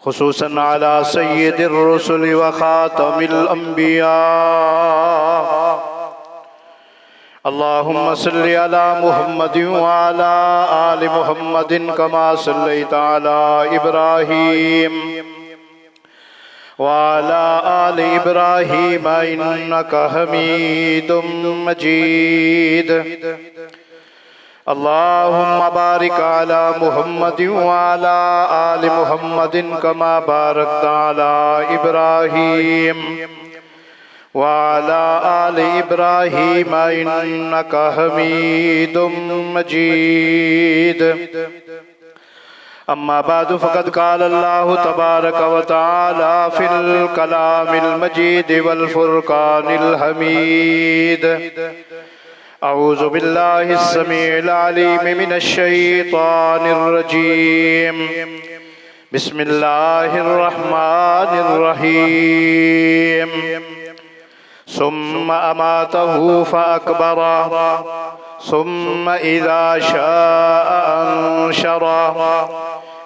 खुसूसन अला सय्यिदिर रुसुल व खातमिल अंबिया। अल्लाहुम्मा सल्लि अला मुहम्मदिन व अला आलि मुहम्मदिन कमा सल्लैता अला इब्राहीम व अला आलि इब्राहीम इन्नका हमीदुम मजीद। अल्लाहुम्मा बारिक अला मुहम्मदिन व अला आलि मुहम्मदिन कमा बारकता अला इब्राहीम व अला आलि इब्राहीम इन्नका हमीदुम मजीद। अम्मा बादु फ़क़द क़ाल अल्लाहु तबारक व तआला फ़िल कलामिल मजीद वल फ़ुरक़ानिल हमीद। अऊज़ु बिल्लाहि स्समीइल अलीम मिनश शैतानिर रजीम। बिस्मिल्लाहिर रहमानिर रहीम। सुम्मा अमातहु फ़अक़बरा सुम्मा इज़ा शाअ अंशरा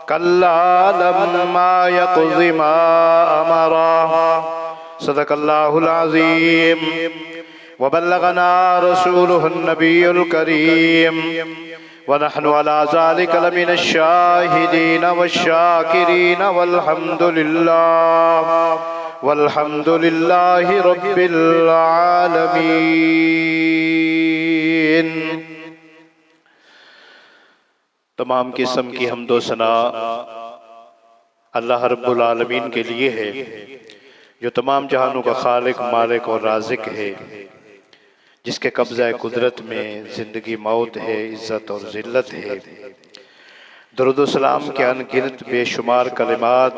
कल्ला लम्मा यक़ज़ि मा अमरा। सदक़ल्लाहुल अज़ीम व बल्लगना रसूलुहुन नबियुल करीम व नहनु अला ज़ालिका लमिनश शाहिदीन वश्शाकिरीन वल्हम्दुलिल्लाहि रब्बिल आलमीन। तमाम किस्म की हम्दो सना अल्लाह रब्बुल आलमीन के लिए है, जो तमाम जहानों का खालिक, मालिक और राज़िक है, जिसके कब्ज़ा कुदरत में ज़िंदगी मौत है, इज़्ज़त और ज़िल्लत है। दुरूद व सलाम के अनगिनत बेशुमार कलिमात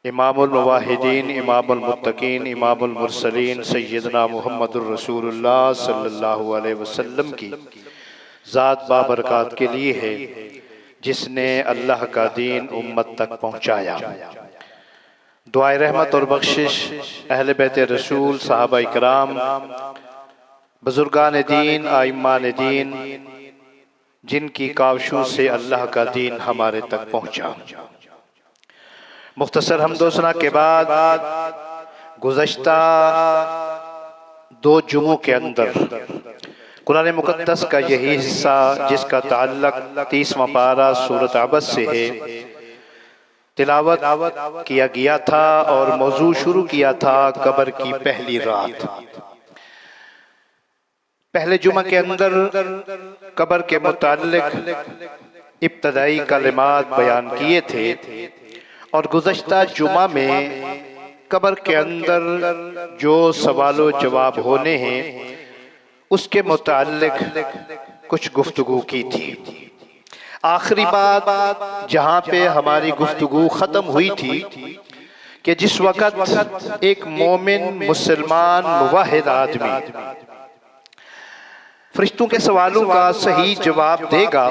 इमामुल मुवाहिदीन, इमामुल मुत्तकीन, इमामुल मुरसलीन सय्यदना मुहम्मदुर रसूलुल्लाह सल्लल्लाहु अलैहि वसल्लम की ज़ात बाबरकात के लिए है, जिसने अल्लाह का दीन उम्मत तक पहुँचाया। दुआए रहमत और बख्शिश अहले बैत रसूल, सहाबा इकराम, बुजुर्गान दीन, आइम्मान दीन, जिनकी कावशों से अल्लाह का दीन हमारे तक पहुँचा। मुख्तसर हमदोसना के बाद गुज़श्ता 2 जुमों के अंदर कुरान मुक़द्दस का यही हिस्सा, जिसका ताल्लुक 30वां पारा सूरत अबस से है, तिलावत किया गया था और मौजू शुरू किया था कब्र की पहली रात। पहले जुमा के अंदर कब्र के मुताल्लिक इब्तदाई कलिमात बयान किए थे और गुज़श्ता जुमा में कब्र के अंदर जो सवालों जवाब होने हैं उसके मुताल्लिक कुछ गुफ्तगू की थी। आखिरी बात जहाँ पे हमारी गुफ्तगू ख़त्म हुई थी कि जिस वक़्त एक मोमिन, मुसलमान, मुवाहिद आदमी फरिश्तों के सवालों का सही जवाब देगा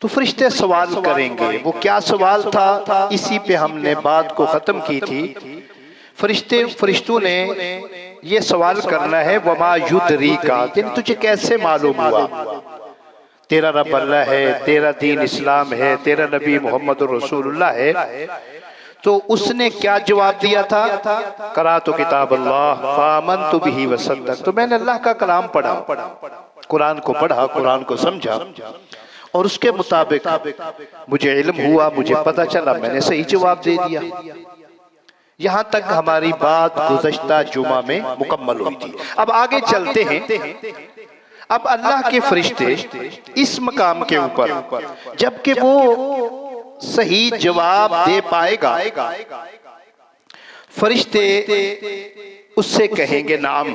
तो फरिश्ते सवाल करेंगे। वो क्या सवाल था, इसी पे हमने बात को ख़त्म की थी। फरिश्तों ने ये सवाल करना है, वमा युद्रीका, तुझे कैसे मालूम हुआ तेरा रब अल्लाह है, तेरा दीन इस्लाम है, तेरा नबी मोहम्मद रसूलुल्लाह है। तो उसने क्या जवाब दिया था, करातु किताब अल्लाह फामनतु बिही वसद्दक़। तो मैंने अल्लाह का कलाम पढ़ा, कुरान को पढ़ा, कुरान को समझा और उसके मुताबिक मुझे इल्म हुआ, मुझे पता चला, मैंने सही जवाब दे दिया। यहाँ तक हमारी बात गुज़श्ता जुमा में मुकम्मल हुई थी। अब आगे चलते हैं। अब अल्लाह के फरिश्ते इस मकाम के ऊपर जबकि वो सही जवाब दे पाएगा, फरिश्ते उससे कहेंगे नाम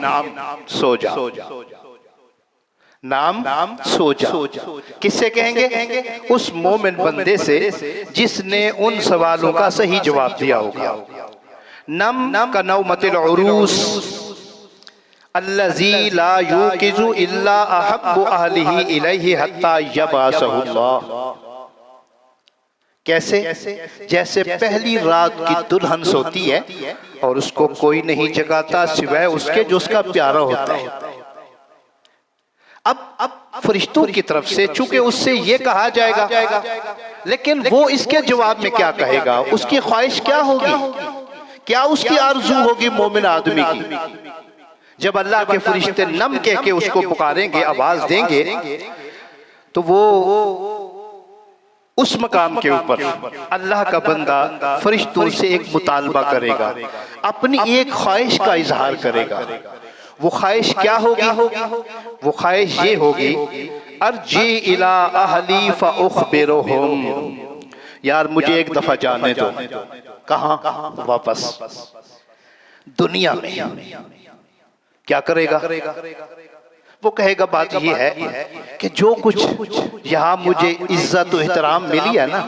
सो जा, नाम सो जा। किससे कहेंगे? उस मोमिन बंदे से जिसने उन सवालों का सही जवाब दिया होगा। नम का नौमतिल उरूस अल्लज़ी ला युक़िज़ु इल्ला अहब्बु अहलिही इलैहि हत्ता यबअसहुल्लाह। कैसे? जैसे पहली रात की दुल्हन सोती है और उसको कोई नहीं जगाता सिवाय उसके जो उसका प्यारा होता है। अब फरिश्तों की तरफ से, चूंकि उससे ये कहा जाएगा, लेकिन वो इसके जवाब में क्या कहेगा, उसकी ख्वाहिश क्या होगी, क्या उसकी आरज़ू होगी मोमिन आदमी की। जब अल्लाह के फरिश्ते नम कह के उसको पुकारेंगे, आवाज देंगे, तो वो उस मकाम के ऊपर अल्लाह का बंदा फरिश्तों से एक मुतालबा करेगा, अपनी एक ख्वाहिश का इजहार करेगा। वो ख्वाहिश क्या होगी? वो ख्वाहिश ये होगी, अर्जी इला अहली फउखबिरुहुम, यार मुझे एक दफा जाने दो। कहाँ? वापस दुनिया में। क्या करेगा? वो कहेगा बात ये है कि जो कुछ यहाँ मुझे इज्जत और एहतराम मिली है ना,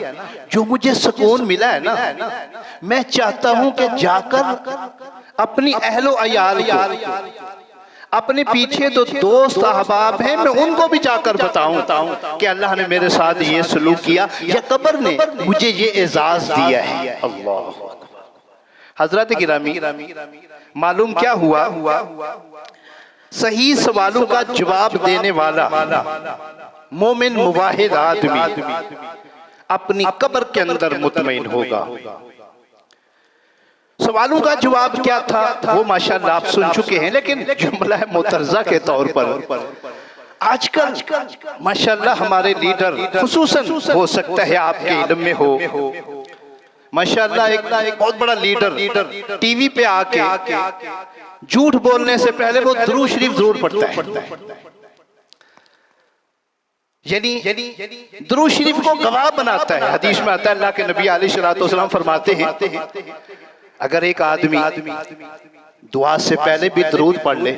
जो मुझे सुकून मिला है ना, मैं चाहता हूं कि जाकर अपनी अहलो अयाल को, अपने पीछे जो दोस्त अहबाब हैं, मैं उनको भी जाकर बताऊं कि अल्लाह ने मेरे साथ ये सलूक किया, या कब्र ने मुझे ये एजाज दिया है। अल्लाह। हजरत गिरामी, मालूम क्या हुआ? सही सवालों का जवाब देने वाला मोमिन मुवाहिद आदमी अपनी कब्र के अंदर मुतमईन होगा। सवालों का जवाब क्या था वो माशाअल्लाह आप सुन चुके हैं, लेकिन जुमला मुतरज़ा के तौर पर आजकल माशाअल्लाह हमारे लीडर, खुसूसन हो सकता है आपके इल्म में हो, माशाअल्लाह एक बहुत बड़ा लीडर टीवी पे आके झूठ बोलने से पहले वो दुरूद शरीफ जरूर पढ़ता है। यानी दुरूद शरीफ को गवाह बनाता है। हदीस में आता है, अल्लाह के नबी अलैहिस्सलातु वस्सलाम फरमाते हैं, अगर एक आदमी दुआ से पहले भी दरूद पढ़ ले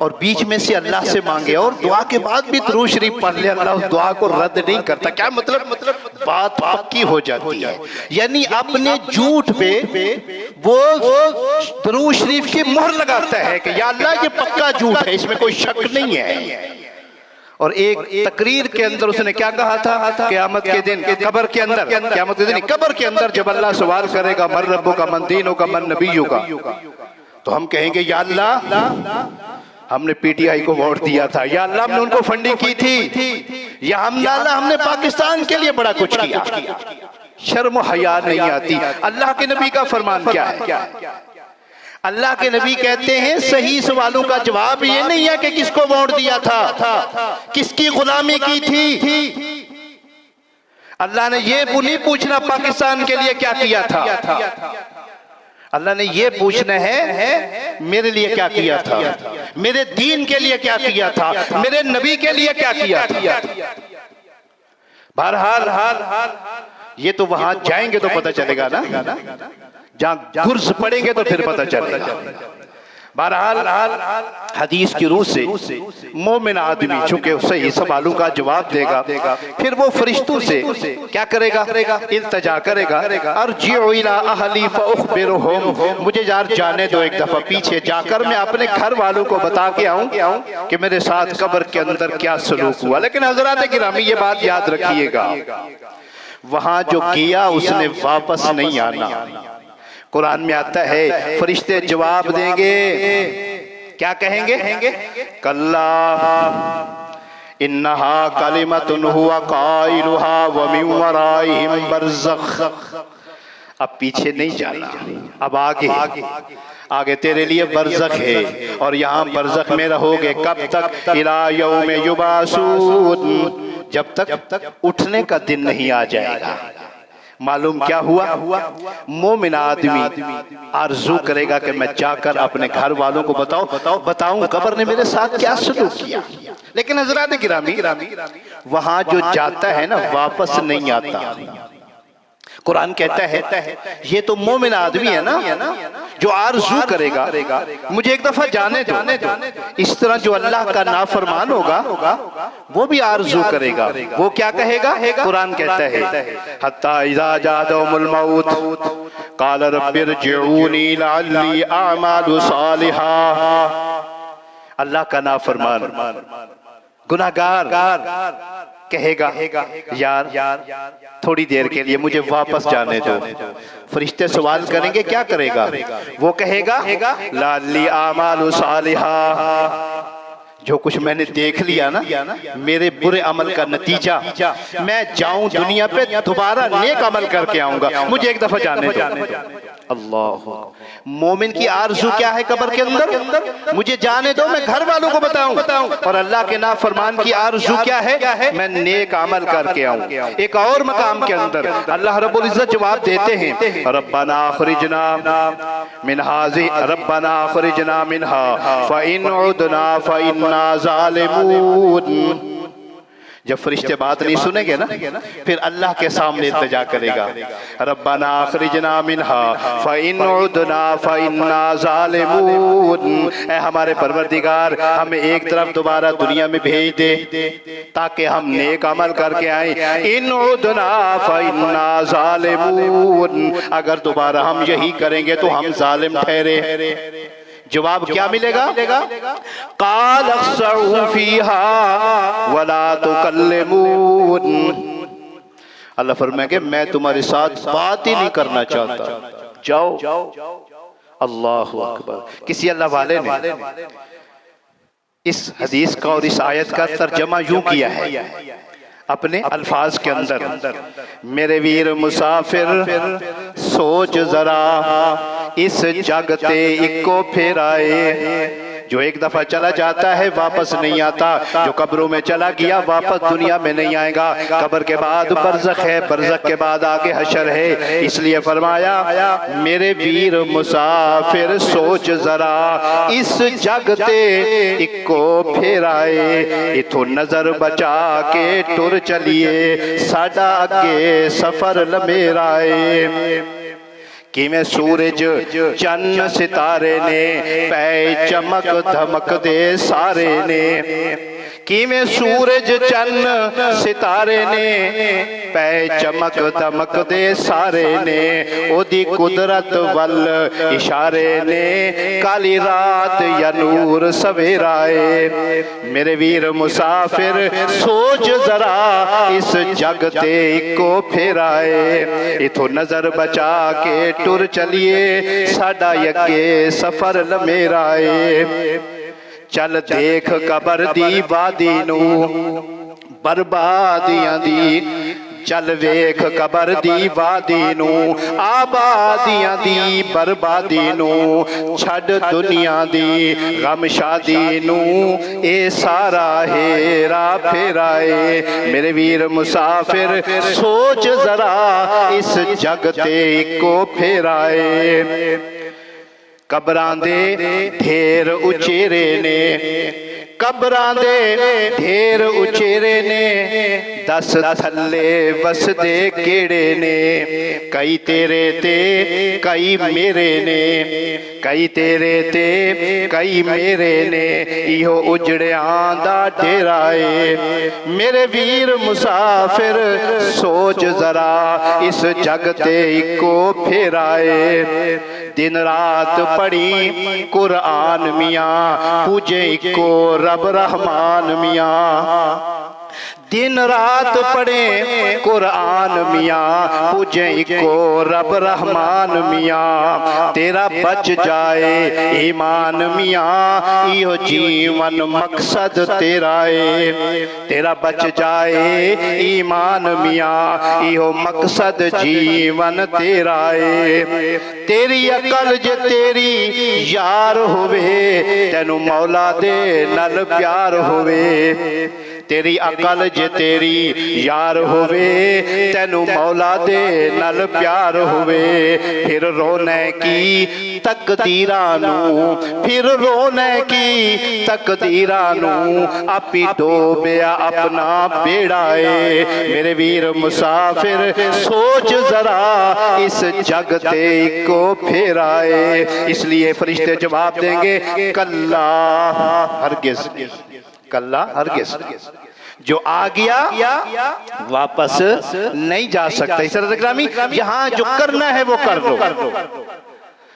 और बीच में से अल्लाह से मांगे और दुआ के बाद भी दरूद शरीफ पढ़ ले, अल्लाह उस दुआ को रद्द नहीं करता। क्या मतलब? बात पक्की हो जाती है। यानी अपने झूठ पे वो दरूद शरीफ की मोहर लगाता है कि या अल्लाह ये पक्का झूठ है, इसमें कोई शक नहीं है। और एक तकरीर के अंदर उसने क्या कहा था? क़यामत के दिन कब्र के अंदर, क़यामत के दिन कब्र के अंदर जब अल्लाह सवाल करेगा, मन रब्बुका मन दीनुका मन नबियुका, तो हम कहेंगे या अल्लाह हमने पीटीआई को वोट दिया था, या अल्लाह हमने उनको फंडिंग की थी, या अल्लाह हमने पाकिस्तान के लिए बड़ा कुछ किया। शर्म हया नहीं आती। अल्लाह के नबी का फरमान क्या है? अल्लाह के नबी कहते हैं सही सवालों का जवाब ये नहीं है कि किसको वोट दिया था, किसकी गुलामी की थी। अल्लाह ने ये नहीं पूछना पाकिस्तान के लिए क्या किया था, अल्लाह ने ये पूछना है मेरे लिए क्या किया था, मेरे दीन के लिए क्या किया था, मेरे नबी के लिए क्या किया था। बहरहाल ये तो वहां जाएंगे तो पता चलेगा ना, जहां गुर्ज पड़ेंगे तो फिर पता चलेगा। बहरहाल हदीस की रूह से मोमिन आदमी चूंकि सही सवालों का जवाब देगा, फिर वो फरिश्तों से क्या करेगा? इल्तिजा करेगा, अर्जिउ इला अहली फउखबिरुहुम, मुझे यार जाने दो एक दफा, पीछे जाकर मैं अपने घर वालों को बता के आऊं कि मेरे साथ कब्र के अंदर क्या सलूक हुआ। लेकिन हजरात गिरामी ये बात याद रखिएगा, वहां जो किया उसने वापस नहीं आना। कुरान में आता है फरिश्ते जवाब देंगे, क्या कहेंगे? कल्ला इन्नहा कलिमतुन हुवा काइलुहा व मिन वराइहिम बरज़ख। अब पीछे नहीं जाना, अब आगे तेरे लिए बरज़ख है, और यहाँ बरज़ख में रहोगे कब तक? इला यौम युबासून, जब तक उठने का दिन नहीं आ जाएगा। मालूम क्या हुआ? मोमिन आदमी आरज़ू करेगा कि मैं जाकर अपने घर वालों को बताऊं कब्र ने मेरे साथ क्या सलूक किया। लेकिन हज़रात गिरामी वहां जो जाता है ना वापस नहीं आता। कुरान कहता है ये तो मोमिन आदमी है ना जो आरज़ू करेगा मुझे एक दफा जाने दो। इस तरह जो अल्लाह का नाफरमान होगा वो भी आरज़ू करेगा। वो क्या कहेगा? कुरान कहता है हत्ता इज़ा जाअहुमुल मौत क़ाल रब्बिरजिऊनी लअल्ली अअमलु सालिहा। अल्लाह का नाफरमान गुनाहगार कहेगा यार थोड़ी देर के लिए मुझे वापस जाने दो। फरिश्ते सवाल करेंगे, क्या करेगा? वो कहेगा लाली आमालु सालिहा, जो कुछ मैंने देख लिया ना, मेरे बुरे अमल का नतीजा, मैं जाऊं दुनिया पे दोबारा नेक अमल करके आऊंगा, मुझे एक दफा जाने दो। अल्लाह, मोमिन की आरज़ू क्या है कब्र के अंदर? मुझे जाने दो, मैं घर वालों को बताऊं। और अल्लाह के नाफरमान की आरज़ू क्या है? मैं नेक अमल करके आऊं। एक और मकाम के अंदर अल्लाह रब्बुल इज्जत जवाब देते हैं, रब्बना अखरिजना मिनहा, रब्बना अखरिजना मिनहा फ़इन उदना फ़इन्ना ज़ालिमून। जब फरिश्ते बात नहीं सुनेंगे ना, फिर अल्लाह के सामने इल्तिजा करेगा, रब्बना अखरिजना मिनहा फ़इन उदना फ़इन्ना ज़ालिमून। ऐ हमारे परवरदिगार, हमें एक तरफ दोबारा दुनिया में भेज दे ताकि हम नेक अमल करके आए। इन उदना फ़इन्ना ज़ालिमून, अगर दोबारा हम यही करेंगे तो हम जालिम ठहरे। जवाब क्या मिलेगा? क़ाल अख़्सऊ फ़ीहा वला तुकल्लिमून। अल्लाह फरमाएंगे मैं तुम्हारे साथ बात ही नहीं करना चाहता, जाओ। अल्लाहु अकबर। किसी अल्लाह वाले ने इस हदीस का और इस आयत का तर्जमा यूं किया है अपने अल्फाज के अंदर, मेरे वीर मुसाफिर सोच जरा इस जगते इको फेराए। जो एक दफा चला जाता है वापस नहीं आता, जो कब्रों में चला गया वापस दुनिया में नहीं आएगा। कब्र के बाद बरज़ख है, बरज़ख के बाद आगे हशर है। इसलिए फरमाया मेरे वीर मुसाफिर सोच जरा इस जगते इको फेराए। इथों नजर बचा के टुर चलिए साडा अगे सफर लमेराए। कि मैं सूरज चन्न सितारे ने पै चमक धमक दे सारे ने। कि मैं सूरज चन्न सितारे ने पै चमक धमक दे सारे ने। ओदी कुदरत वल इशारे ने काली रात या नूर सवेराए। मेरे वीर मुसाफिर सोच जरा इस जगते को फेराए। इथों नजर बचा के टुर चलिए साडा यगे सफर लमेराए। चल देख कबर दी वादी नू बर्बादियां दी, चल वेख कबर दी वादी नू आबादियां दी बर्बादी नू। छड़ दुनिया दी गम शादी नू ए सारा हेरा फेराए। मेरे वीर मुसाफिर सोच जरा इस जगते को फेराए। कबरां दे ढेर उचेरे ने, कबरां दे ढेर उचेरे ने। दस थल्ले वसदे केड़े ने। कई तेरे ते कई मेरे ने, कई तेरे ते कई मेरे ने। इहो उजड़ियां दा डेरा है। मेरे वीर मुसाफिर सोच जरा इस जगते इको फेराए। दिन रात पढ़ी कुरान मियाँ पूजे इको रब रहमान मियाँ। दिन रात पढ़े कुरान मियाँ पूजे इको रब रहमान मियाँ। तेरा बच जाए ईमान मियाँ इहो जीवन मकसद तेरा है। तेरा बच जाए ईमान मियाँ इहो मकसद जीवन तेरा है। तेरी अकल जे तेरी यार होवे तेनू मौला दे नल प्यार होवे। तेरी अकल जे तेरी यार होवे तेनू मौला दे नल प्यार होवे। फिर रोने की तकदीरा नू, फिर रोने की तकदीरा नू आपी डोबिया अपना बेड़ा है। मेरे वीर मुसाफिर सोच जरा इस जगते को फेराए। इसलिए फरिश्ते जवाब देंगे कल्ला हरगिज़, कल्ला हरगिज़। जो आ गया वापस नहीं जा सकता। इस तरह यहाँ जो करना है वो कर लो।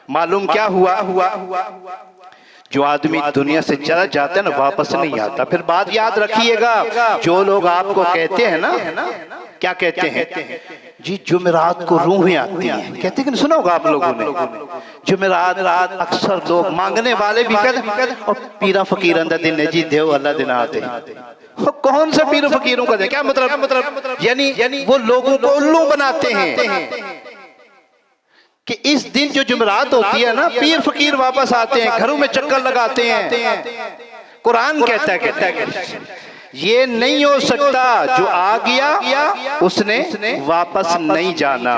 मालूम क्या हुआ? जो आदमी दुनिया से चला जाता है ना वापस नहीं आता। फिर बात याद रखिएगा, जो लोग आपको कहते हैं ना, क्या कहते हैं, जी जुमेरात को रूहें आती हैं, कहते हैं कि सुना होगा आप लोगों ने, जुमेरात अक्सर लोग मांगने वाले भी कहते और पीरा फकीर अंदर दिन जी देव अल्लाह दिन आते। कौन सा पीर फकीरों का दे, क्या मतलब यानी वो लोगों को उल्लू बनाते हैं कि इस दिन जो जुमेरात होती है ना, पीर फकीर वापस आते हैं, घरों में चक्कर लगाते हैं। कुरान कहता है ये नहीं हो सकता, जो आ गया उसने वापस नहीं जाना।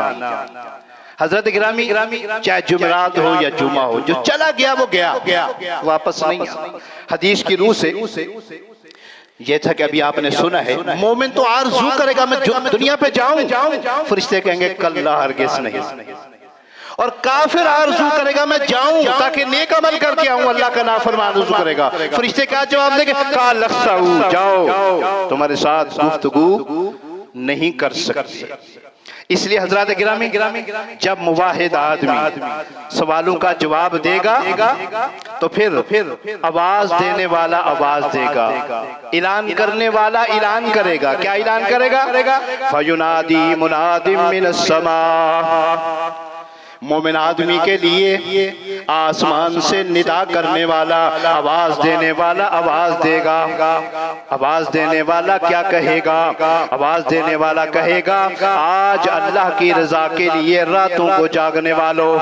हजरत गिरामी चाहे जुमेरात हो या जुमा हो, जो चला गया वो गया, वापस नहीं। हदीस की रूह से ये था कि अभी आपने सुना है, मोमिन तो आरज़ू करेगा मैं दुनिया पे जाऊं, फरिश्ते कहेंगे कल्ला हरगिज़ नहीं। और काफिर आरज़ू करेगा मैं जाऊं ताकि नेक अमल करके आऊं, अल्लाह का नाफरमान आरज़ू करेगा, फरिश्ते क्या जवाब देंगे, काल जाओ, तुम्हारे साथ गुफ्तगू नहीं कर सकते। इसलिए हजरत गिरामी जब मुवाहिद आदमी सवालों का जवाब देगा तो फिर आवाज देने वाला आवाज देगा, ऐलान करने वाला ऐलान करेगा। क्या ऐलान करेगा? फयुनादी मुनादिम मिनस समा, मोमिन आदमी के लिए आसमान से निदा करने वाला, आवाज देने वाला आवाज देगा। आवाज देने वाला क्या कहेगा? आवाज देने वाला कहेगा, आज अल्लाह की रजा के लिए रातों को जागने वालों,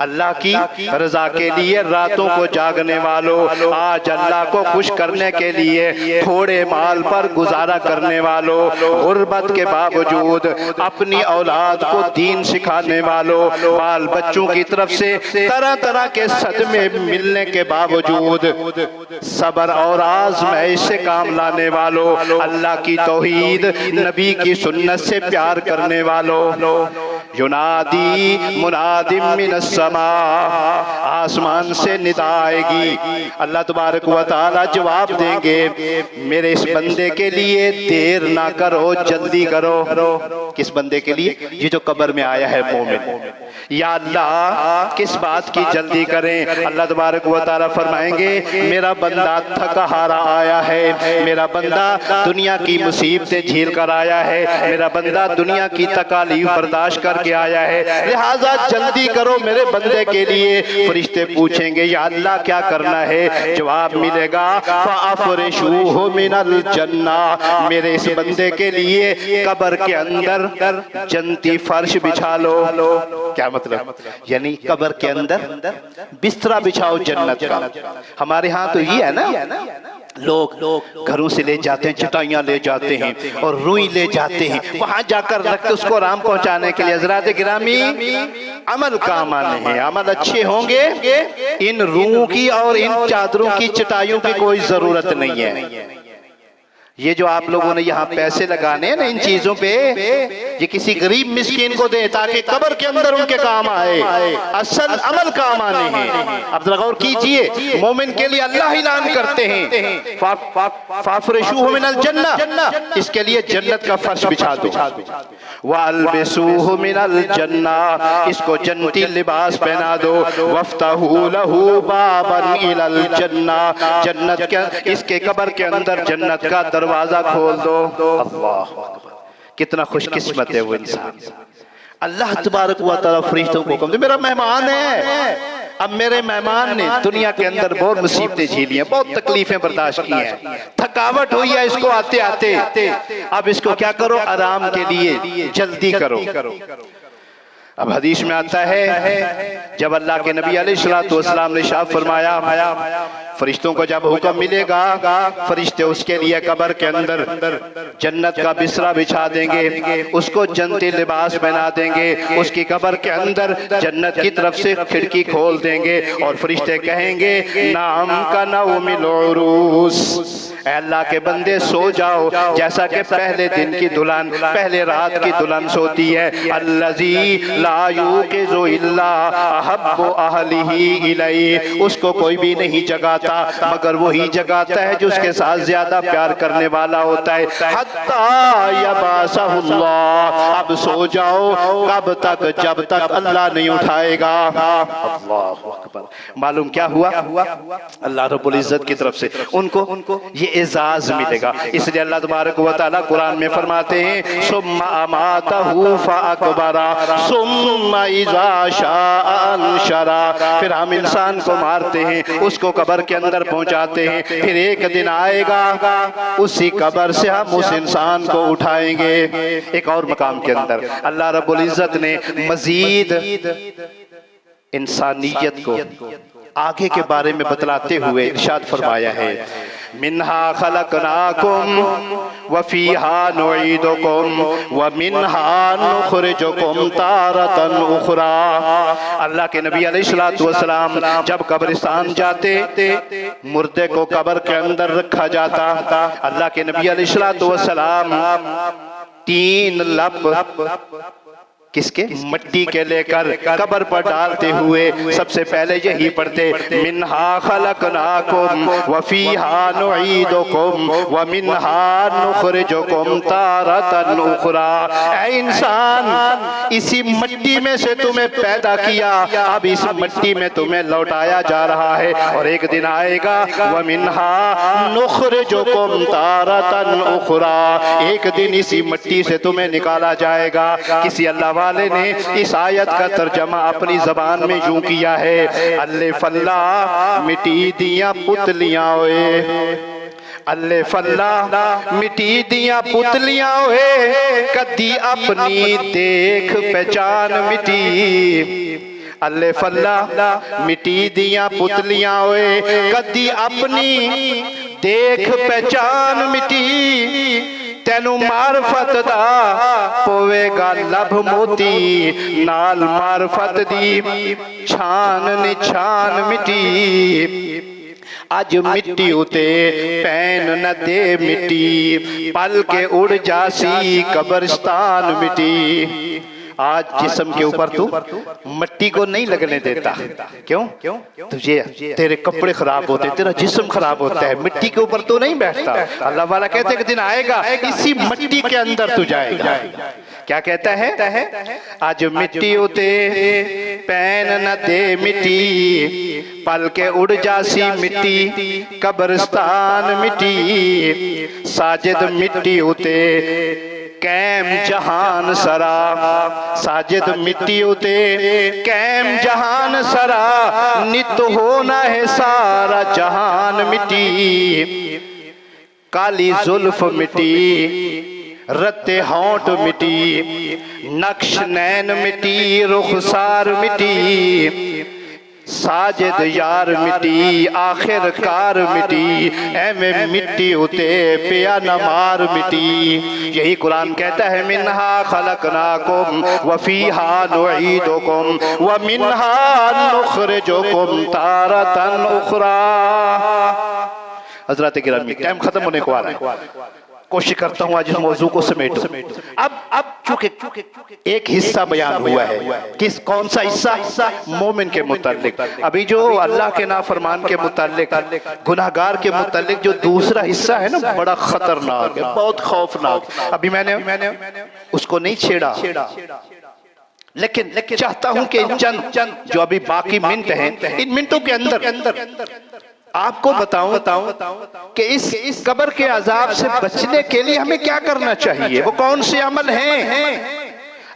अल्लाह की रजा के लिए रातों को जागने वालों, आज अल्लाह को खुश करने के लिए थोड़े माल पर गुजारा करने वालों, गुर्बत के बावजूद अपनी औलाद को दीन सिखाने वालों, बाल बच्चों की तरफ से तरह तरह के सदमे मिलने के बावजूद सब्र और आज़माइश से काम लाने वालों, अल्लाह की तौहीद नबी की सुन्नत से प्यार करने वालों, युनादी मुनादिम मिनस समा, आसमान से निदा आएगी, अल्लाह तबारक व तआला जवाब देंगे, मेरे इस बंदे के लिए देर ना करो, जल्दी करो। किस बंदे के लिए? ये जो कब्र में आया है मोमिन। या अल्लाह किस बात की जल्दी करें? अल्लाह तबारक व तआला फरमाएंगे, मेरा बंदा थका हारा आया है, मेरा बंदा दुनिया की मुसीबतें झेल कर आया है, मेरा बंदा दुनिया की तकालीफ बर्दाश्त करके आया है, लिहाजा जल्दी करो मेरे बंदे के लिए। फरिश्ते पूछेंगे, या अल्लाह क्या करना है? जवाब मिलेगा, फ़अफ़रिशूहु मिनल जन्ना, मेरे इस बंदे के लिए कब्र के अंदर जन्नती फर्श बिछा लो। क्या मतलब? यानी कब्र के अंदर बिस्तरा बिछाओ जन्नत का। हमारे यहाँ तो ये है ना, लोग घरों से ले जाते हैं, चटाइयाँ ले जाते हैं और रुई ले जाते हैं, वहां जाकर रखते उसको आराम पहुंचाने के लिए। हज़रात गिरामी, अमल काम आने हैं, अमल अच्छे होंगे, इन रूहों की और इन चादरों की चटाइयों की कोई जरूरत नहीं है। ये जो आप लोगों ने यहाँ पैसे लगाने हैं ना इन चीजों पे, ये किसी गरीब मिस्कीन को दे ताकि कब्र के अंदर उनके काम आए, असल अमल काम आने हैं। अब जरा गौर कीजिए, मोमिन के लिए अल्लाह ऐलान करते हैं, फ़अफ़रिशूहु मिनल जन्ना, इसके लिए जन्नत का फर्श बिछा दो, वअल्बिसूहु मिनल जन्ना, इसको जन्नती लिबास पहना दो, वफ्तहू लहू बाबन इलल जन्ना, जन्नत के इसके कब्र के अंदर जन्नत का दरवाजा खोल दो। अल्लाह अकबर, कितना खुशकिस्मत है वो इंसान। अल्लाह तबारक व तआला फरिश्तों को हुक्म दे, मेरा मेहमान है। अब मेरे मेहमान ने दुनिया के अंदर बहुत मुसीबतें झेली हैं, बहुत तकलीफें बर्दाश्त की हैं, थकावट हुई है इसको आते आते, अब इसको क्या करो? आराम के लिए जल्दी करो। अब हदीस में आता है, जब अल्लाह के नबी अलैहिस्सलातु वस्सलाम ने इरशाद फरमाया, फरिश्तों को जब हुक्म मिलेगा, फरिश्ते उसके लिए कब्र के अंदर जन्नत का बिस्तरा बिछा देंगे, उसको जन्नती लिबास पहना देंगे, उसकी कब्र के अंदर जन्नत की तरफ से खिड़की खोल देंगे और फरिश्ते कहेंगे, नाम का नौमिल उरूस, अल्लाह के बंदे सो जाओ जैसा कि पहले दिन की दुल्हन, पहले रात की दुल्हन सोती है। अल्लज़ी ला युक़िज़ु इल्ला अहब्बु अहलिही इलैहि, उसको कोई भी नहीं जगाता मगर वही जगाता है जो उसके साथ ज्यादा प्यार करने वाला होता है। हत्ता यबासहुल्लाह, अब सो जाओ, कब तक? जब तक अल्लाह नहीं उठाएगा। अल्लाह अकबर। मालूम क्या हुआ? अल्लाह रब्बुल इज्जत की तरफ से उनको ये एजाज मिलेगा। इसलिए अल्लाह तबारक व तआला कुरान में फरमाते हैं सुम्मा अमातहु फअकबरा सुम्मा इज़ा शाअ अंशरा। फिर हम इंसान को मारते हैं, उसको कब्र के अंदर पहुंचाते हैं, फिर एक दिन आएगा उसी कब्र से हम उस इंसान को उठाएंगे। एक और मकाम के अंदर अल्लाह रब्बुल इज्जत ने मजीद इंसानियत को आगे के बारे में बतलाते हुए इरशाद फरमाया है मिन्हा खलकनाकुम व फीहा नुईदुकुम व मिन्हा नुखरिजुकुम तारतन उखरा। अल्लाह के नबी अलैहिस्सलातु वस्सलाम जब कब्रिस्तान जाते, मुर्दे को कब्र के अंदर रखा जाता, अल्लाह के नबी अलैहिस्सलातु वस्सलाम 3 लप किसके? मिट्टी के लेकर कब्र पर डालते हुए सबसे पहले यही पढ़ते मिन्हा खलकनाकुम व फीहा नुईदुकुम व मिन्हा नुखरिजुकुम तारतन उखरा। ऐ इंसान, इसी मिट्टी में से तुम्हें पैदा किया, अब इस मिट्टी में तुम्हें लौटाया जा रहा है और एक दिन आएगा व मिन्हा नुखरिजुकुम तारतन उखरा, एक दिन इसी मिट्टी से तुम्हें निकाला जाएगा। किसी अल्लाह वाले ने इस आयत का तर्जमा अपनी जबान में यूं किया है अल्ले फल्ला मिटी दिया पुतलियां ओए, अल्ले फल्ला मिटी दिया पुतलियां ओए, कदी अपनी देख पहचान मिटी। अल्ले फल्ला मिटी दिया पुतलियां ओए, कदी अपनी देख पहचान मिटी। तेनू मारफत दा पोवेगा लभ मोती, नाल मारफत दी छान निछान मिटी। अज मिट्टी उते पैन न दे मिट्टी, पल के उड़ जासी कब्रिस्तान मिटी। आज जिस्म के ऊपर तू मिट्टी को नहीं लगने देता, क्यों? तुझे तेरे कपड़े खराब होते, तेरा जिस्म खराब होता है, मिट्टी के ऊपर तू नहीं बैठता। अल्लाह वाला कहते हैं कि दिन आएगा इसी मिट्टी के अंदर तू जाएगा। क्या कहता है? आज मिट्टी उते पैन न दे मिट्टी, पल के उड़ जासी मिट्टी कब्रिस्तान मिट्टी। साजिद मिट्टी उते कैम जहान सरा, साजिद मिट्टी उते कैम जहान सरा, नित होना है सारा जहान मिट्टी। काली जुल्फ मिट्टी, रत्ते होंठ मिट्टी, नक्श नैन मिट्टी, रुखसार मिट्टी। साजिद यार मिट्टी, आखिरकार मिट्टी, एमे मिट्टी उते पिया नमार मिट्टी। यही कुरान कहता है मिन्हा खलकनाकुम व फीहा नुईदुकुम व मिन्हा नुखरिजुकुम तारतन उखरा। हज़रात गिरामी, टाइम खत्म होने को आ रहा है, कोशिश करता हूँ आज इस मौजू को समेटूं। अब चूंकि एक हिस्सा बयान हुआ है, किस कौन सा हिस्सा? मोमिन के मुताल्लिक। अभी जो अल्लाह के नाफरमान के मुताल्लिक, गुनाहगार के मुताल्लिक जो दूसरा हिस्सा है ना, बड़ा खतरनाक है, बहुत खौफनाक। अभी मैंने उसको नहीं छेड़ा, लेकिन चाहता हूं कि चंद जो अभी बाकी मिनट हैं, इन मिनटों के अंदर आपको बताऊं कि इस कब्र के अजाब से बचने के लिए हमें क्या करना चाहिए, वो कौन से अमल हैं,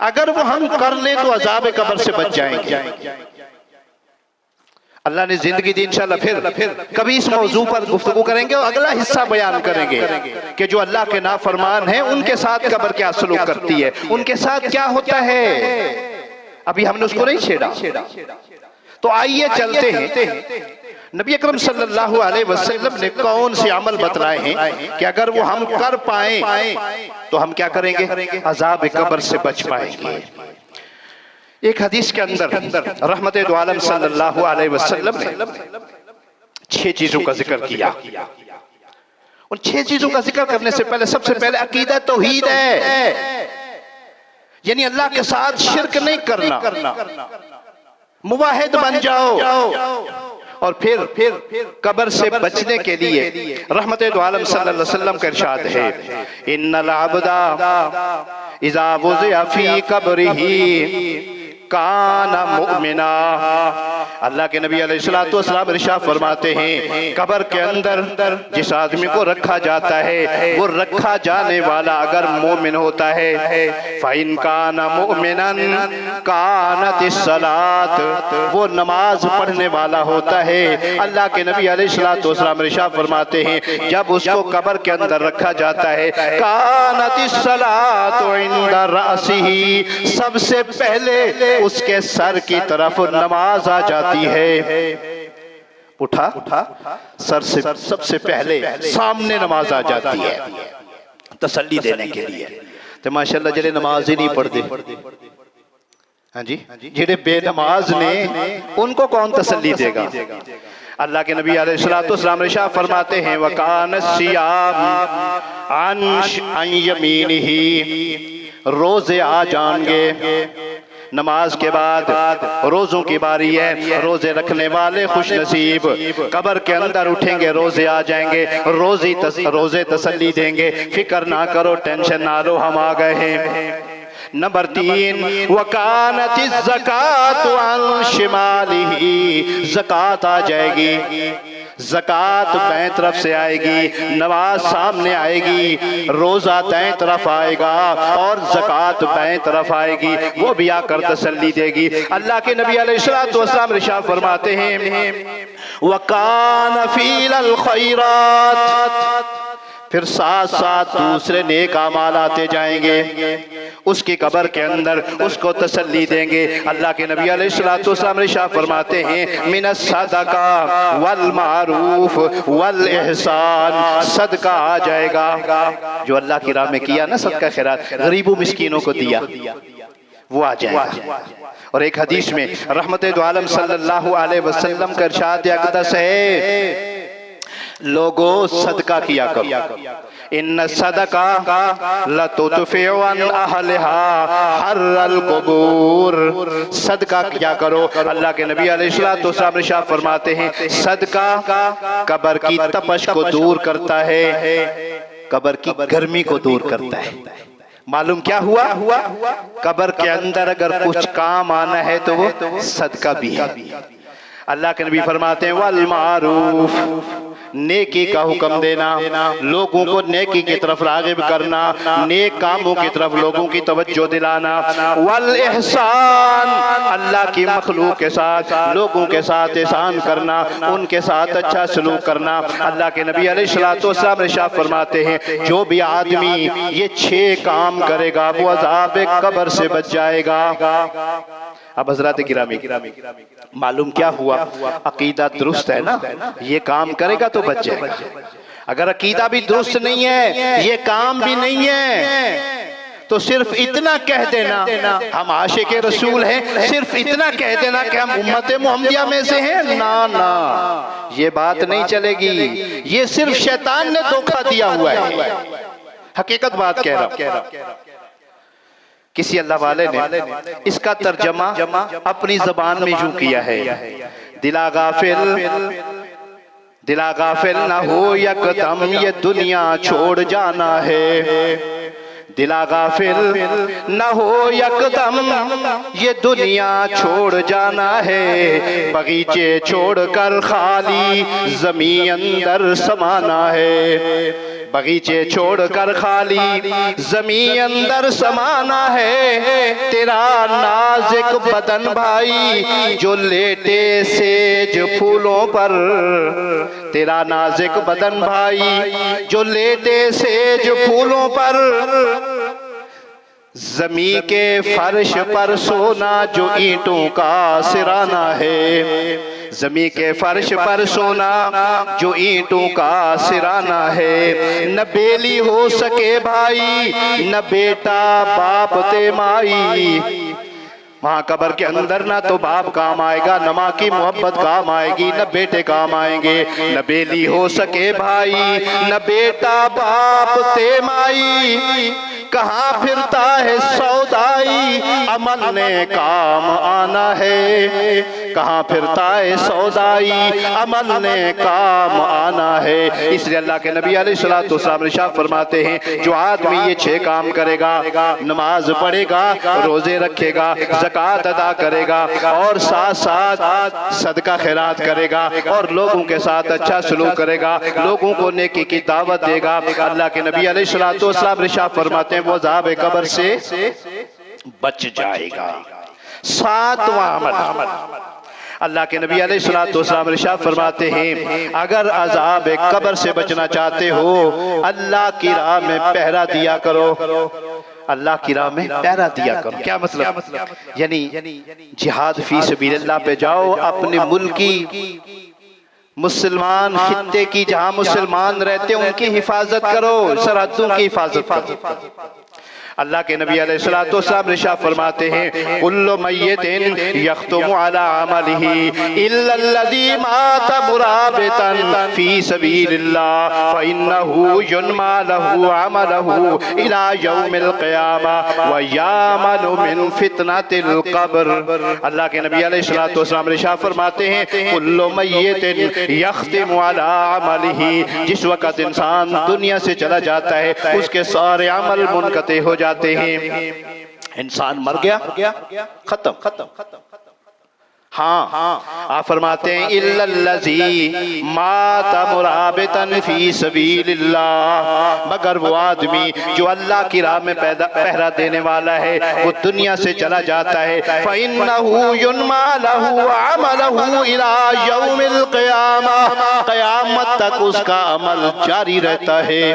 अगर वो हम कर लें तो अजाब कब्र से बच जाएंगे। अल्लाह ने जिंदगी दी, इंशाल्लाह फिर कभी इस मौजू पर गुफ्तगू करेंगे और अगला हिस्सा बयान करेंगे कि जो अल्लाह के नाफरमान हैं उनके साथ कब्र क्या सलूक करती है, उनके साथ क्या होता है। अभी हमने उसको नहीं छेड़ा, तो आइए चलते हैं। नबी अकरम सल्लल्लाहु अलैहि वसल्लम ने कौन से अमल बतलाए हैं कि अगर वो हम कर पाए तो हम क्या करेंगे, अजाब कब्र से बच पाएंगे। एक हदीस के अंदर रहमत दो आलम सल्लल्लाहु अलैहि वसल्लम ने 6 चीजों का जिक्र किया। उन 6 चीजों का जिक्र करने से पहले सबसे पहले अकीदा तौहीद है, यानी अल्लाह के साथ शिर्क नहीं करना, मुवाहिद बन जाओ। और फिर कब्र से बचने के लिए रहमत दो आलम सल्लल्लाहु अलैहि वसल्लम का इरशाद है इन्नल अब्दा इज़ा वुज़िअ फी कब्रिही काना मुमिना। अल्लाह के नबी अलैहिस्सलातु वस्सलाम इरशाद फरमाते हैं, कब्र के अंदर जिस आदमी को रखा जाता है वो रखा जाने वाला अगर मोमिन होता है, फ़इन काना मुमिनन कानतिस सलात, वो नमाज पढ़ने वाला होता है। अल्लाह के नबी अलैहिस्सलातु वस्सलाम इरशाद फरमाते हैं, जब उसको कब्र के अंदर रखा जाता है, कानतिस सलात इंदा रासिही, सबसे पहले उसके सर की तरफ नमाज आ जाती है। उठा सर से सबसे पहले सामने नमाज आ जाती है तसल्ली देने के लिए। तो माशाअल्लाह जेड़े नमाज ही नहीं पढ़ते, हाँ जी, जेड़े बेनमाज ने उनको कौन तसल्ली देगा। अल्लाह के नबी अलैहिस्सलातु वस्सलाम इरशाद फरमाते हैं, वकान सियाम अन यमीनिही, रोजे आ जाएंगे नमाज के बाद, रोजों की बारी है, रोजे रखने वाले खुश नसीब, कब्र के अंदर उठेंगे, रोजे आ जाएंगे, रोजे तसल्ली देंगे, फिक्र ना करो, टेंशन ना लो, हम आ गए हैं। नंबर 3, वकानतिज ज़कात अन शिमालिही, ज़कात आ जाएगी, ज़कात बाएं तरफ से आएगी, नमाज सामने आएगी, रोजा दाएं तरफ आएगा और ज़कात बाएं तरफ आएगी, वो भी आकर तसल्ली देगी। अल्लाह के नबी अलैहिस्सलातु वस्सलाम इरशाद फरमाते हैं, वकान फील खैरात, फिर साथ साथ दूसरे नेक अमाल आते जाएंगे, उसकी कब्र के अंदर उसको तसल्ली देंगे। अल्लाह के नबी अलैहिस्सलातु वस्सलाम इरशाद फरमाते हैं, मिनस सदका वल मारूफ वल इहसान, सदका आ जाएगा, जो अल्लाह की राह में किया ना सदका खैरात, गरीबों मिस्कीनों को दिया, वो आ जाएगा। और एक हदीस में रहमत दो आलम सल्लल्लाहु अलैहि वसल्लम का इरशाद अक़दस है, लोगों सदका किया करो, इन सदका लतुतफिउ अन अहलिहा हर्रल कुबूर, सदका किया करो। अल्लाह के नबी अलैहिस्सलातु वस्सलाम इरशाद फरमाते हैं, सदका कब्र की तपश को दूर करता है, कब्र की गर्मी को दूर करता है। मालूम क्या हुआ, कब्र के अंदर अगर कुछ काम आना है तो वो सदका भी है। अल्लाह के नबी फरमाते हैं, वल मारूफ, नेकी का हुक्म देना, लोगों को नेकी की तरफ रागिब करना, नेक कामों की तरफ लोगों की तवज्जो दिलाना, वल एहसान, अल्लाह की मखलूक के साथ, लोगों के साथ एहसान करना, उनके साथ अच्छा सलूक करना। अल्लाह के नबी अलैहिस्सलातु वस्सलाम इरशाद फरमाते हैं, जो भी आदमी ये 6 काम करेगा वो अज़ाब कब्र से बच जाएगा। अब हज़रात गिरामी, मालूम क्या हुआ, अकीदा दुरुस्त है ना, ये काम करेगा तो बच जाएगा। अगर अकीदा भी दुरुस्त नहीं है, ये काम भी नहीं है, तो सिर्फ इतना कह देना हम आशिक रसूल हैं, सिर्फ इतना कह देना कि हम उम्मत मुहम्मदिया में से हैं, ना ना, ये बात नहीं चलेगी। ये सिर्फ शैतान ने धोखा दिया हुआ है, हकीकत बात कह रहा हूं। किसी अल्लाह वाले ने इसका तर्जमा अपनी जबान में यूं किया है, दिला गाफिल ना हो यकदम ये दुनिया छोड़ जाना है, दिला गाफिल न हो यकदम ये दुनिया छोड़ जाना है, बगीचे छोड़कर खाली ज़मीं अंदर समाना है, बगीचे छोड़कर खाली ज़मीं अंदर समाना है। तेरा नाज़ुक बदन भाई जो लेटे सेज फूलों पर, तेरा नाज़ुक बदन भाई जो लेटे सेज फूलों पर, ज़मीं के फर्श पर सोना जो ईंटों का सिराना है, ज़मीं के फर्श पर सोना जो ईंटों का सिराना है। न बेली हो सके भाई न बेटा बाप ते माई, वहाँ कब्र के अंदर ना तो बाप काम आएगा, न माँ की मोहब्बत काम आएगी, न बेटे काम आएंगे। न बेली हो सके भाई न बेटा बाप ते माई, कहाँ फिरता है सौदाई, अमल ने काम आना है। कहाँ फिरता है सौदाई, अमल ने काम आना है। इसलिए अल्लाह के नबी अलैहिस्सलातु वस्सलाम इरशाद फरमाते हैं, जो आदमी ये 6 काम करेगा, नमाज पढ़ेगा, रोजे रखेगा, ज़कात अदा करेगा और साथ साथ सदका खैरात करेगा और लोगों के साथ अच्छा सलूक करेगा, लोगों को नेकी की दावत देगा, अल्लाह के नबी अलैहिस्सलातु वस्सलाम इरशाद फरमाते हैं वो अज़ाब कब्र से बच जाएगा। 7वां अमल, अल्लाह के नबी अलैहिस्सलातु वस्सलाम इरशाद फरमाते हैं, अगर अज़ाब कब्र से बचना चाहते हो, अल्लाह की राह में पहरा दिया करो। अल्लाह की राह में पहरा दिया करो। क्या मतलब? यानी जिहाद फी सबीलिल्लाह पे जाओ, अपने मुल्क की मुसलमान खित्ते की जहां मुसलमान रहते हैं उनकी हिफाजत करो, सरहदों की हिफाजत करो। अल्लाह के नबी अलैहिस्सलातु वस्सलाम इरशाद फरमाते हैं, कुल्लु मय्यतिन यख्तुमु अला अमलिही इल्ला अल्लज़ी माता मुराबितन फी सबीलिल्लाह फइन्नहु युनमा लहु अमलहु इला यौमिल क़ियामा व यामनु मिन फितनतिल क़ब्र। अल्लाह के नबी अलैहिस्सलातु वस्सलाम इरशाद फरमाते हैं, कुल्लु मय्यतिन यख्तुमु अला अमलिही, जिस वक़्त इंसान दुनिया से चला जाता है उसके सारे अमल मुनक़ते हो जाते हैं। इंसान मर गया, खत्म। हाँ, आप फरमाते हैं इल्लल्लज़ी माता मुराबितन फी सबीलिल्लाह, मगर वो आदमी जो अल्लाह की राह में पहरा देने वाला है वो दुनिया से चला जाता है, फ़इन्नहु युनमा लहु अमलहु इला यौमिल क़ियामा, क़यामत तक उसका अमल जारी रहता है।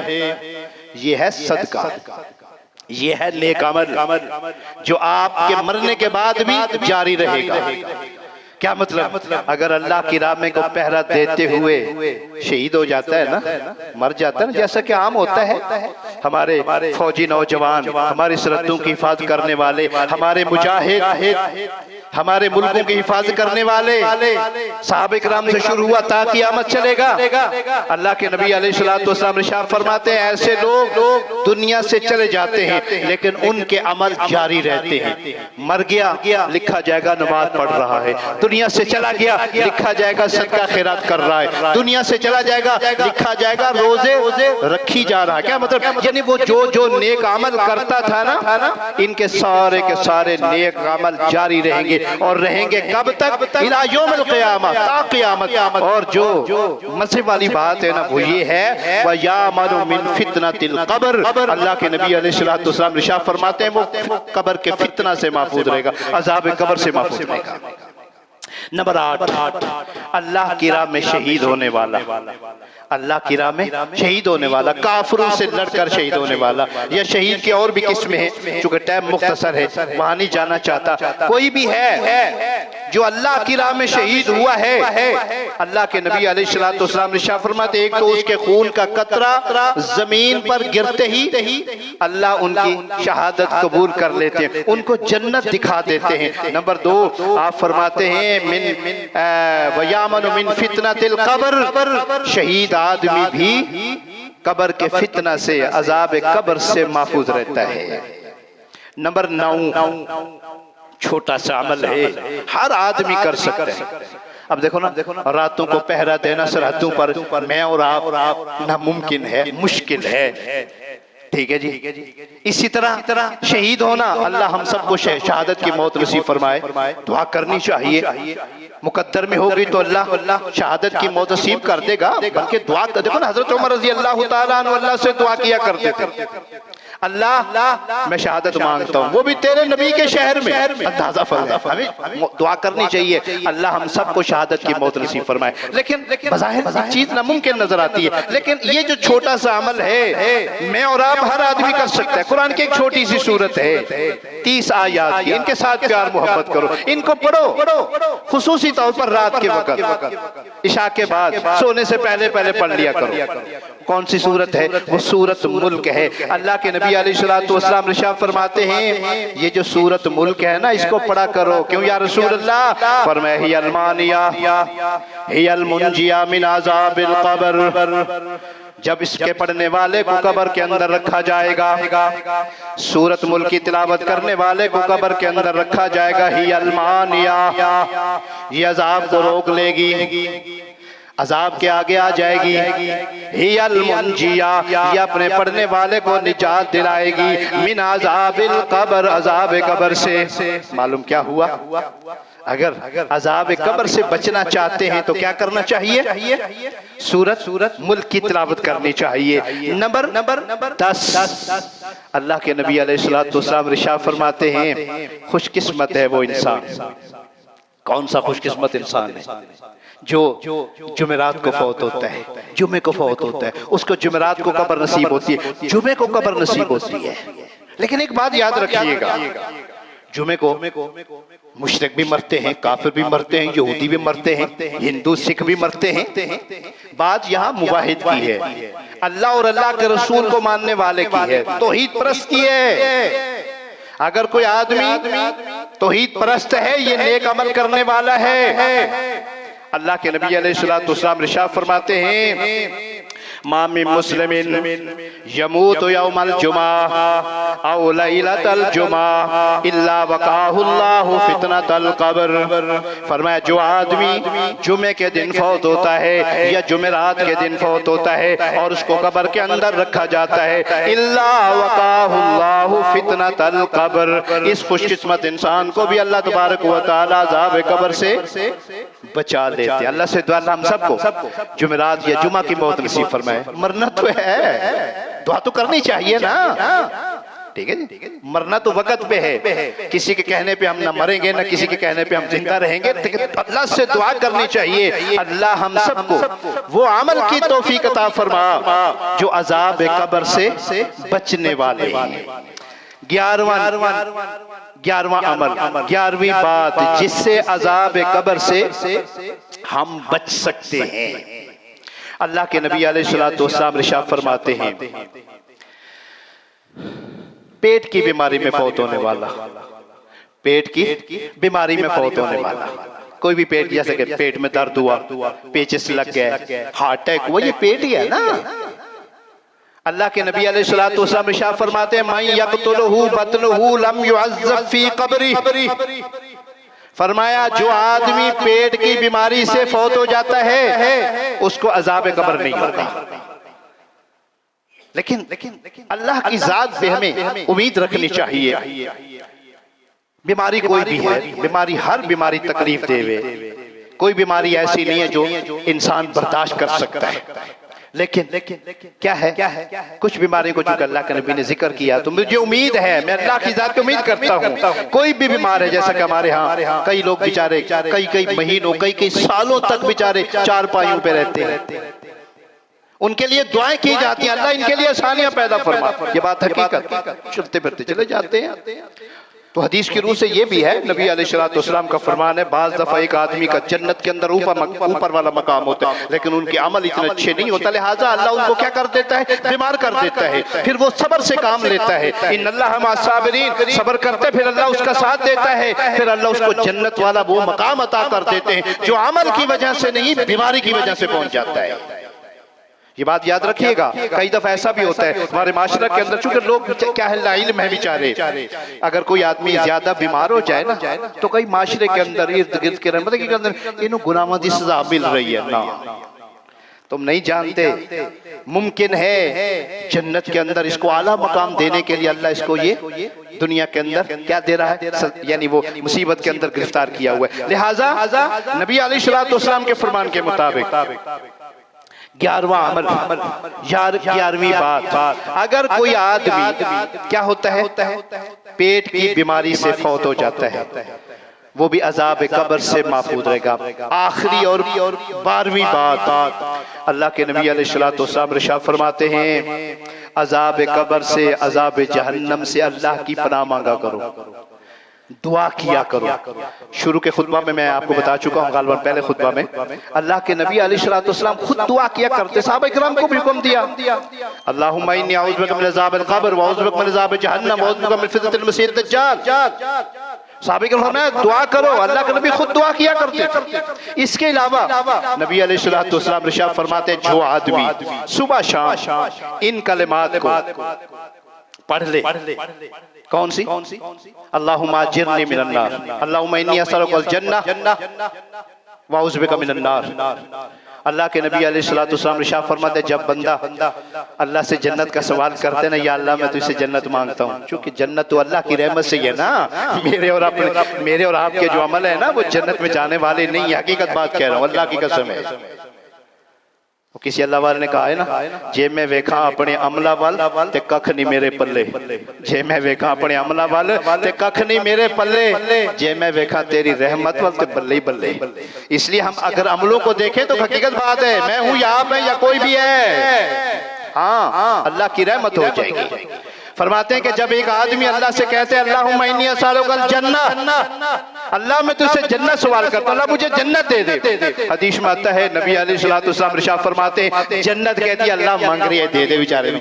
ये है सदका, ये है नेक अमल जो आपके मरने के बाद भी जारी रहेगा। क्या मतलब? अगर अल्लाह की राह में को पहरा देते हुए शहीद हो जाता है ना, मर जाता है ना, जैसा कि आम होता है, हमारे फौजी नौजवान, हमारी सरहदों की हिफाजत करने वाले, हमारे मुजाहिद, हमारे मुल्कों की हिफाजत करने वाले, सहाबा किराम से शुरू हुआ ता क़यामत चलेगा। अल्लाह के नबी अलैहिस्सलातु वस्सलाम इरशाद फरमाते हैं, ऐसे लोग दुनिया से चले जाते हैं लेकिन उनके अमल जारी रहते हैं। मर गया, लिखा जाएगा नमाज पढ़ रहा है। दुनिया से चला गया, लिखा जाएगा सदका खैरात कर रहा है। दुनिया से चला जाएगा, लिखा जाएगा रोजे रखी जा रहा है। क्या मतलब? यानी वो जो नेक अमल करता था ना, इनके सारे के सारे नेक अमल जारी रहेंगे और रहेंगे कब तक? इला यौमिल क़ियामा, ता क़यामत। और जो मसले वाली बात है ना वो ये है, व यामनु मिन फितनतिल क़ब्र, अल्लाह के नबी अलैहिस्सलातु वस्सलाम इरशाद फरमाते हैं वो कब्र के फितना से महफूज रहेगा, अज़ाब कब्र से महफूज रहेगा। नंबर 8, अल्लाह की राह में शहीद होने वाला, अल्लाह की राह में शहीद होने वाला, काफिरों से लड़कर शहीद होने वाला। यह शहीद की और भी किस्में हैं, चूंकि टाइम मुख्तसर है वहां नहीं जाना चाहता। कोई भी है जो अल्लाह की राह में शहीद हुआ है, अल्लाह के नबी अलैहिस्सलातु वस्सलाम ने इरशाद फरमाते, एक तो उसके खून का कतरा जमीन पर गिरते ही अल्लाह उनकी शहादत कबूल कर लेते हैं, उनको जन्नत दिखा देते हैं। नंबर 2, आप फरमाते हैं वयामनु मिन फितनतिल क़ब्र, शहीद आदमी भी कब्र के फितना से, अज़ाब कब्र से महफूज रहता है। नंबर 9, छोटा सा अमल है, हर आदमी कर सकता है। अब देखो ना, रातों को पहरा देना सरहदों पर मैं और आप नामुमकिन है, मुश्किल है। ठीक है जी। इसी तरह शहीद होना, अल्लाह हम सबको शहादत की मौत नसीब फरमाए। दुआ करनी चाहिए, मुकद्दर में होगी तो अल्लाह शहादत की मौत नसीब कर देगा। बल्कि दुआ देखो ना, हजरत उमर रज़ी अल्लाह तआला अन्हु अल्लाह से दुआ किया करते थे, अल्लाह मैं शहादत मांगता हूँ, वो भी तेरे नबी के शहर में। अंदाजा फरमाए, हमें दुआ करनी चाहिए, अल्लाह हम सबको शहादत की मौत नसीब फरमाए। लेकिन बज़ाहिर चीज नामुमकिन नजर आती है, लेकिन ये जो छोटा सा अमल है मैं और आप हर आदमी कर सकता है। कुरान की एक छोटी सी सूरत है, 30 आयत की, इनके साथ प्यार मोहब्बत करो, इनको पढ़ो, खुसूसी तौर पर रात के वक्त, इशा के बाद, सोने से पहले पढ़ लिया करो। कौन सी सूरत है? वो सूरत मुल्क है। अल्लाह के नबी अलैहिस्सलातु वस्सलाम इरशाद फरमाते हैं, ये जो सूरत मुल्क है ना, इसको पढ़ा करो। क्यों या रसूल अल्लाह? फरमाया हियल मानिया हियल मुंजिया मिन अज़ाबिल क़ब्र, जब इसके पढ़ने वाले को कब्र के अंदर रखा जाएगा, सूरत मुल्क की तिलावत करने वाले को कब्र के अंदर रखा जाएगा, ही अलमानिया, ये अजाब को रोक लेगी, अजाब के आगे आ जाएगी, ही अलमुंजिया, ये अपने पढ़ने वाले को निजात दिलाएगी, मिन अजाबिल कब्र, अजाब कब्र से। मालूम क्या हुआ? अगर अजाब कब्र से बचना चाहते हैं तो क्या करना चाहिए? सूरत मुल्क की तिलावत करनी चाहिए। नंबर 10, अल्लाह के नबी अलैहिस्सलातु वस्सलाम इरशाद फरमाते हैं, खुशकिस्मत है वो इंसान। कौन सा खुशकिस्मत इंसान है? जो जुमेरात को फौत होता है, जुमे को फौत होता है, उसको जुमेरात को कब्र नसीब होती है, जुमे को कब्र नसीब होती है। लेकिन एक बात याद रखिएगा, जुमे को मुशरिक भी मरते हैं, काफिर भी मरते हैं, यहूदी भी मरते हैं, हिंदू सिख भी मरते हैं। बात यहाँ मुवाहिद की है, अल्लाह और अल्लाह के रसूल को मानने वाले की है, तौहीद परस्त की है। अगर कोई आदमी तौहीद परस्त है, ये नेक अमल करने वाला है। अल्लाह के नबी अलैहिस्सलातु वस्सलाम इरशाद फरमाते हैं, मा मिन मुस्लिमिन यमूतु यौमल जुमा औ लैलतल जुमा इल्ला वकाहुल्लाहु फितनतल कब्र। फरमाया जो आदमी जुमे के दिन फौत होता है या जुमेरात के दिन फौत होता है और उसको कब्र के अंदर रखा जाता है, इल्ला वकाहुल्लाहु फितनतल कब्र, इस खुशकिस्मत इंसान को भी अल्लाह तबारक व तआला अज़ाब कब्र से बचा लेते हैं। अल्लाह से दुआ हम सबको जुमेरात या जुमा की मौत नसीब फरमाए। मरना तो है, दुआ तो करनी चाहिए ना, ठीक है जी। मरना तो वक्त पे है, किसी के कहने पे हम ना मरेंगे ना किसी के कहने पे हम जिंदा रहेंगे, लेकिन अल्लाह से दुआ करनी चाहिए, अल्लाह हम सबको वो अमल की तौफीक अता फरमा जो अजाब कब्र से बचने वाले हैं। 11वां अमल, 11वीं बात जिससे अजाब कब्र से हम बच सकते हैं। अल्लाह के नबी अलैहिस्सलातु वस्सलाम इरशाद फरमाते हैं, पेट की बीमारी में फौत होने वाला, पेट की बीमारी में फौत होने वाला, कोई भी पेट, जैसे कि पेट में दर्द हुआ, पेचिस लग गए, हार्ट अटैक, वो ये पेट ही है ना। अल्लाह के नबी अलैहिस्सलातु वस्सलाम इरशाद फरमाते हैं, मन यक़तुलहु बतनुहु लम युअज़्ज़ब फी क़ब्री। फरमाया जो आदमी पेट की बीमारी से फौत हो जाता है उसको अज़ाब कब्र नहीं होता। लेकिन अल्लाह की जात पे हमें उम्मीद रखनी चाहिए। बीमारी कोई भी है, बीमारी हर बीमारी तकलीफ देवे, कोई बीमारी ऐसी नहीं है जो इंसान बर्दाश्त कर सकता है। लेकिन क्या है, कुछ बीमारी को चूंकि अल्लाह के नबी ने जिक्र किया तो मुझे उम्मीद है, मैं अल्लाह की जात पे उम्मीद करता हूँ, कोई भी बीमार है, जैसा कि हमारे यहाँ कई लोग बेचारे कई महीनों कई सालों तक बेचारे चारपाइयों पे रहते हैं, उनके लिए दुआएं की जाती हैं, अल्लाह इनके लिए आसानियां पैदा फरमा। ये बात हकीकत, चलते फिरते चले जाते हैं। तो हदीस की रूह से ये भी है, नबी अलैहिस्सलातु वस्सलाम का फरमान है, बाज दफा एक आदमी का जन्नत के अंदर ऊपर वाला मकाम होता है, लेकिन उनके अमल इतने अच्छे नहीं होता, लिहाजा अल्लाह उनको क्या कर देता है, बीमार कर देता है, फिर वो सब्र से काम लेता है, इन्नल्लाह मअस-साबिरीन, सब्र करते फिर अल्लाह उसका साथ देता है, फिर अल्लाह उसको जन्नत वाला वो मकाम अता कर देते हैं जो अमल की वजह से नहीं बीमारी की वजह से पहुंच जाता है। ये बात याद रखिएगा। कई दफा ऐसा भी होता है हमारे माशरा के अंदर, चूंकि लोग क्या है लाइल्म है बेचारे, अगर कोई आदमी ज्यादा बीमार हो जाए ना तो कई माशरे के अंदर इर्द गिर्द के मतलब के अंदर इन्हों गुनाहों की सजा मिल रही है ना, तुम नहीं जानते। मुमकिन है जन्नत के अंदर इसको आला मकाम देने के लिए अल्लाह इसको ये दुनिया के अंदर क्या दे रहा है, यानी वो मुसीबत के अंदर गिरफ्तार किया हुआ है। लिहाजा नबी अलैहिस्सलातु वस्सलाम के फरमान के मुताबिक 11वां अमल, 11वीं बात, अगर कोई आदमी क्या होता है, पेट की बीमारी से फौत हो जाता है, वो भी अजाब कब्र से महफूज रहेगा। आखिरी और 12वीं बात, अल्लाह के नबी अलैहिस्सलातु वस्सलाम इरशाद फरमाते हैं, अजाब कब्र से, अजाब जहन्नम से अल्लाह की पनाह मांगा करो, दुआ किया करो। शुरू के खुतबा में मैं आपको बता चुका हूँ, गालिबन पहले खुतबा में अल्लाह के नबी अलैहिस्सलातु वस्सलाम खुद दुआ किया करते, सहाबा इकराम को भी हुक्म दिया, अल्लाहुम्मा इन्नी अऊज़ु बिका मिन अज़ाबिल क़ब्र व अऊज़ु बिका मिन अज़ाबि जहन्नम व अऊज़ु बिका मिन फितनतिल मसीहिद दज्जाल। साहबे के फरमाया दुआ करो, अल्लाह के नबी खुद दुआ किया करते थे। इसके अलावा नबी अलैहिस्सलाम इरशाद फरमाते जो आदमी सुबह शाम इन कलिमात को पढ़ ले, कौन सी? अल्लाहुम्मा अजिरनी मिनन नार, अल्लाहुम्मा इन्नी असअलुकल जन्नह व अऊज़ु बिका मिनन नार। अल्लाह के नबी अलैहिस्सलाम इरशाद फरमाते जब बंदा अल्लाह से जन्नत का सवाल करते ना, या अल्लाह मैं तुझसे जन्नत मांगता हूँ, क्योंकि जन्नत तो अल्लाह की रहमत से ही है ना। मेरे और आपके जो अमल है ना वो जन्नत में जाने वाले नहीं, हकीकत बात कह रहा हूँ, अल्लाह की कसम है। किसी अल्लाह वाले ने कहा है ना, जे मैं वेखा अपने अमला वाल ते कख नहीं मेरे पल्ले, जे मैं वेखा अपने अमला वाल ते कख नहीं मेरे पल्ले, जे मैं वेखा तेरी रहमत वाल ते बल्ले ही बल्ले। इसलिए हम अगर अमलों को देखें तो हकीकत बात है, मैं हूं या आप है या कोई भी है, हाँ अल्लाह की रहमत हो जाएगी। फरमाते हैं कि जब एक आदमी अल्लाह से कहते हैं अल्लाहुम्मा इन्नी अस्अलुकल जन्नह, अल्लाह मैं तुझसे जन्नत सवाल करता हूं, अल्लाह मुझे जन्नत दे दे। हदीस में आता है नबी अलैहिस्सलाम इरशाद फरमाते हैं जन्नत कहती है अल्लाह मांग रही है दे दे बेचारे,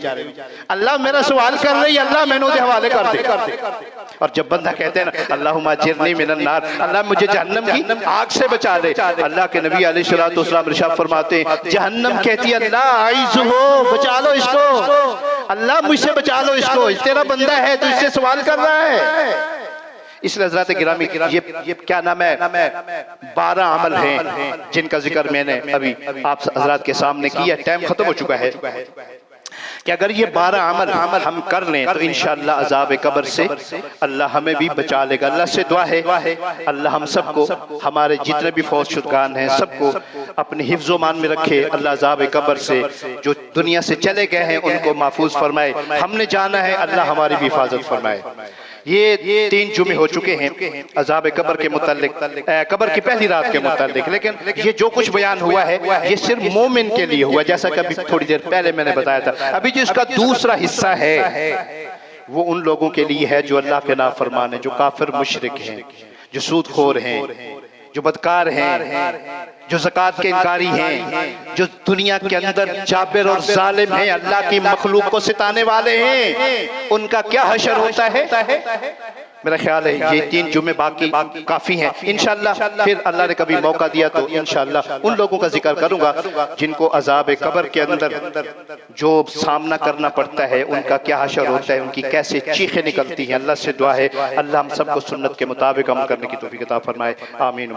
अल्लाह मेरा सवाल कर रही है, अल्लाह मैंने उसे हवाले कर दे। और जब बंदा कहते हैं ना अल्लाहुम्मा अजिरनी मिनन नार, अल्लाह मुझे जहन्नम की आग से बचा ले, अल्लाह के नबी अलैहिस्सलाम इरशाद फरमाते हैं जहन्नम कहती है अल्लाह आइज़ हो, बचा लो इसको, अल्लाह मुझसे बचा लो इसको, तेरा बंदा है तो इससे सवाल कर रहा है। इसलिए हज़रात गिरामी ये क्या नाम है, 12 अमल हैं जिनका जिक्र मैंने अभी आप हज़रात के सामने किया। टाइम खत्म हो चुका है कि अगर ये 12 अमल हम कर लें तो इंशाअल्लाह अज़ाब कब्र से अल्लाह हमें भी बचा लेगा। अल्लाह से दुआ है अल्लाह हम सबको, हमारे जितने भी फौज शुदगान हैं सबको अपने हिफ्ज़ो मान में रखे। अल्लाह अज़ाब कब्र से जो दुनिया से चले गए हैं उनको महफूज फरमाए, हमने जाना है अल्लाह हमारी भी हिफाजत फरमाए। ये 3 जुमे हो चुके हैं अज़ाब कब्र के मुताल्लिक, कब्र की पहली रात के मुताल्लिक, लेकिन ये जो कुछ बयान हुआ है ये सिर्फ मोमिन के लिए हुआ, जैसा कि अभी थोड़ी देर पहले मैंने बताया था। अभी जो इसका दूसरा हिस्सा है वो उन लोगों के लिए है जो अल्लाह के नाफरमान है, जो काफिर मुशरिक हैं, जो सूदखोर हैं, जो बदकार हैं, जो ज़कात के इनकारी हैं, जो दुनिया के अंदर जाबिर और जालिम हैं, अल्लाह की मखलूक को सिताने वाले हैं, उनका क्या हशर होता है। मेरा ख्याल है ये 3 जुमे बाकी काफी हैं। इंशाअल्लाह फिर अल्लाह ने कभी मौका दिया तो इंशाअल्लाह उन लोगों का जिक्र करूंगा जिनको अज़ाब कब्र के अंदर जो सामना करना पड़ता है, उनका क्या हशर होता है, उनकी कैसे चीखें निकलती हैं। अल्लाह से दुआ है अल्लाह हम सबको सुन्नत के मुताबिक अमल करने की तौफीक अता फरमाए। आमीन।